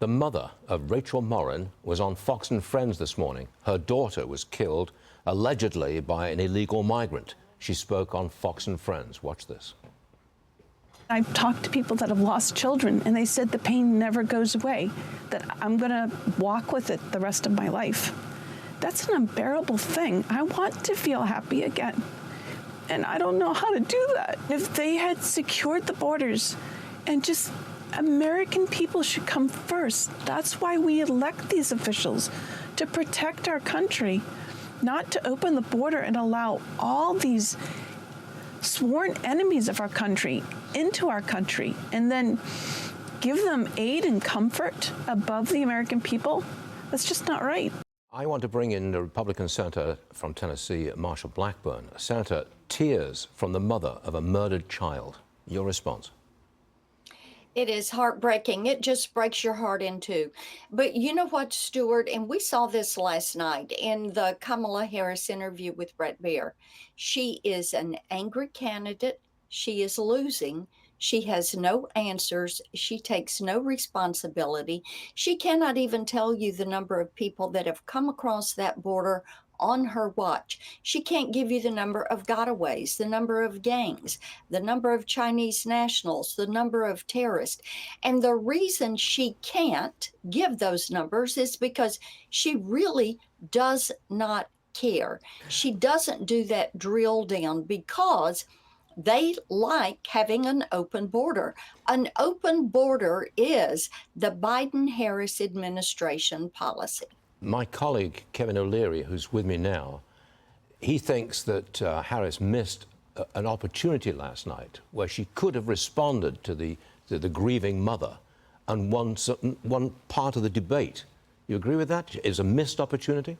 The mother of Rachel Morin was on Fox and Friends this morning. Her daughter was killed, allegedly by an illegal migrant. She spoke on Fox and Friends. Watch this. I've talked to people that have lost children, and they said the pain never goes away, that I'm going to walk with it the rest of my life. That's an unbearable thing. I want to feel happy again, and I don't know how to do that. If they had secured the borders and just American people should come first. That's why we elect these officials, to protect our country, not to open the border and allow all these sworn enemies of our country into our country and then give them aid and comfort above the American people. That's just not right. I want to bring in the Republican Senator from Tennessee, Marsha Blackburn. Senator, tears from the mother of a murdered child. Your response? It is heartbreaking. It just breaks your heart in two. But you know what, Stuart, and we saw this last night in the Kamala Harris interview with Brett Baier. She is an angry candidate. She is losing. She has no answers. She takes no responsibility. She cannot even tell you the number of people that have come across that border on her watch. She can't give you the number of gotaways, the number of gangs, the number of Chinese nationals, the number of terrorists. And the reason she can't give those numbers is because she really does not care. She doesn't do that drill down because they like having an open border. An open border is the Biden-Harris administration policy. My colleague, Kevin O'Leary, who's with me now, he thinks that Harris missed an opportunity last night where she could have responded to the grieving mother and one part of the debate. You agree with that? Is a missed opportunity?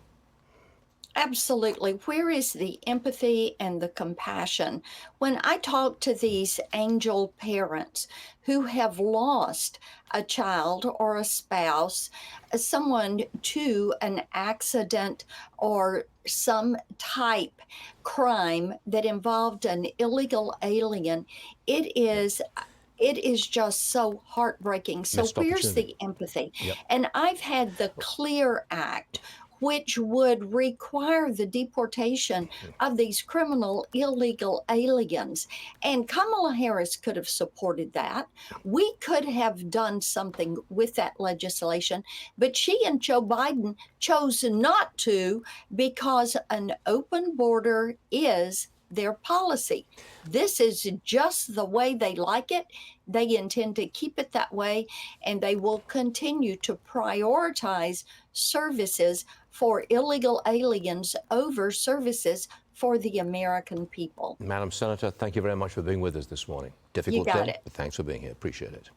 Absolutely. Where is the empathy and the compassion? When I talk to these angel parents who have lost a child or a spouse, someone to an accident or some type crime that involved an illegal alien, it is just so heartbreaking. So where's the empathy? Yep. And I've had the CLEAR Act, which would require the deportation of these criminal illegal aliens. And Kamala Harris could have supported that. We could have done something with that legislation, but she and Joe Biden chose not to because an open border is their policy. This is just the way they like it. They intend to keep it that way, and they will continue to prioritize services for illegal aliens over services for the American people. Madam Senator, thank you very much for being with us this morning. Difficult You got day, it. but thanks for being here. Appreciate it.